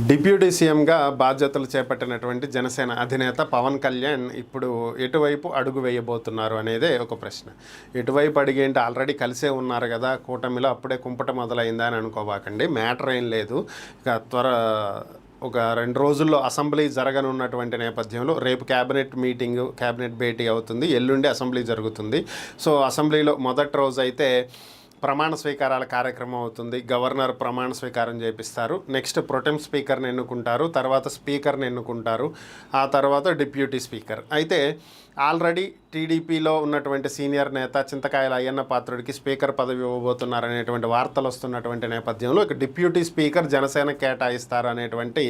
Deputy సీఎంగా బాధ్యతలు చేపట్టినటువంటి జనసేన అధినేత పవన్ కళ్యాణ్ ఇప్పుడు ఎటువైపు అడుగు వేయబోతున్నారు అనేదే ఒక ప్రశ్న. ఎటువైపు అడిగేంటి, ఆల్రెడీ కలిసే ఉన్నారు కదా, కూటమిలో అప్పుడే కుంపట మొదలైందా అని అనుకోబాకండి. మ్యాటర్ ఏం లేదు. ఇక ఒక 2 రోజుల్లో అసెంబ్లీ జరగనున్నటువంటి నేపథ్యంలో రేపు క్యాబినెట్ భేటీ అవుతుంది, ఎల్లుండి అసెంబ్లీ జరుగుతుంది. సో అసెంబ్లీలో మొదటి రోజు అయితే ప్రమాణ స్వీకారాల కార్యక్రమం అవుతుంది. గవర్నర్ ప్రమాణ స్వీకారం చేపిస్తారు. నెక్స్ట్ ప్రొటెం స్పీకర్ని ఎన్నుకుంటారు, తర్వాత స్పీకర్ని ఎన్నుకుంటారు, ఆ తర్వాత డిప్యూటీ స్పీకర్. అయితే ఆల్రెడీ టీడీపీలో ఉన్నటువంటి సీనియర్ నేత చింతకాయల అయ్యన్న పాత్రుడికి స్పీకర్ పదవి ఇవ్వబోతున్నారనేటువంటి వార్తలు వస్తున్నటువంటి నేపథ్యంలో ఇక డిప్యూటీ స్పీకర్ జనసేన కేటాయిస్తారు అనేటువంటి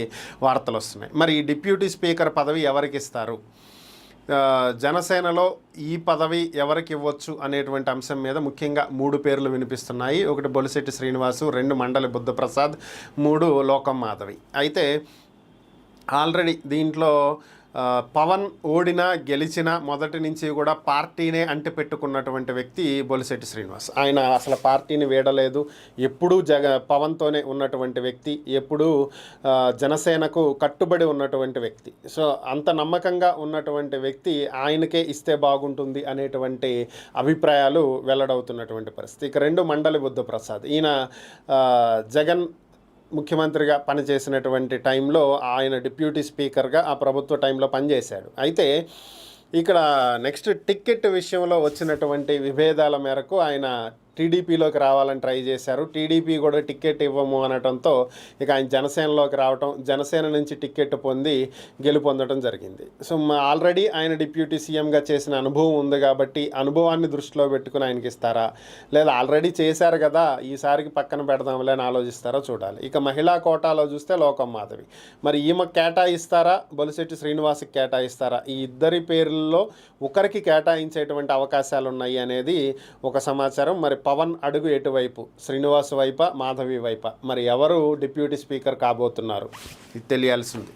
వార్తలు వస్తున్నాయి. మరి ఈ డిప్యూటీ స్పీకర్ పదవి ఎవరికి ఇస్తారు, జనసేనలో ఈ పదవి ఎవరికి ఇవ్వచ్చు అనేటువంటి అంశం మీద ముఖ్యంగా 3 పేర్లు వినిపిస్తున్నాయి. 1 బొలిశెట్టి శ్రీనివాసు, 2 మండలి బుద్ధప్రసాద్, 3 లోకం మాధవి. అయితే ఆల్రెడీ దీంట్లో పవన్ ఓడినా గెలిచినా మొదటి నుంచి కూడా పార్టీనే అంటిపెట్టుకున్నటువంటి వ్యక్తి బొలిశెట్టి శ్రీనివాస్. ఆయన అసలు పార్టీని వీడలేదు, ఎప్పుడూ పవన్తోనే ఉన్నటువంటి వ్యక్తి, ఎప్పుడూ జనసేనకు కట్టుబడి ఉన్నటువంటి వ్యక్తి. సో అంత నమ్మకంగా ఉన్నటువంటి వ్యక్తి ఆయనకే ఇస్తే బాగుంటుంది అనేటువంటి అభిప్రాయాలు వెల్లడవుతున్నటువంటి పరిస్థితి. ఇక 2 మండలి బుద్ధప్రసాద్, ఈయన జగన్ ముఖ్యమంత్రిగా పనిచేసినటువంటి టైంలో ఆయన డిప్యూటీ స్పీకర్గా ఆ ప్రభుత్వ టైంలో పనిచేశాడు. అయితే ఇక్కడ నెక్స్ట్ టికెట్ విషయంలో వచ్చినటువంటి విభేదాల మేరకు ఆయన టీడీపీలోకి రావాలని ట్రై చేశారు. టీడీపీ కూడా టికెట్ ఇవ్వము అనడంతో ఇక ఆయన జనసేనలోకి రావటం, జనసేన నుంచి టికెట్ పొంది గెలుపొందడం జరిగింది. సో ఆల్రెడీ ఆయన డిప్యూటీ సీఎంగా చేసిన అనుభవం ఉంది కాబట్టి అనుభవాన్ని దృష్టిలో పెట్టుకుని ఆయనకి ఇస్తారా, లేదా ఆల్రెడీ చేశారు కదా ఈసారికి పక్కన పెడదాంలే అని ఆలోచిస్తారో చూడాలి. ఇక మహిళా కోటాలో చూస్తే లోకం మాధవి, మరి ఈమె కేటాయిస్తారా, బొలిశెట్టి శ్రీనివాస్కి కేటాయిస్తారా, ఈ ఇద్దరి పేర్లలో ఒకరికి కేటాయించేటువంటి అవకాశాలు ఉన్నాయి అనేది ఒక సమాచారం. మరి పవన్ అడుగు ఎటువైపు, శ్రీనివాస్ వైపా మాధవి వైపా, మరి ఎవరు డిప్యూటీ స్పీకర్ కాబోతున్నారు ఇది తెలియాల్సి ఉంది.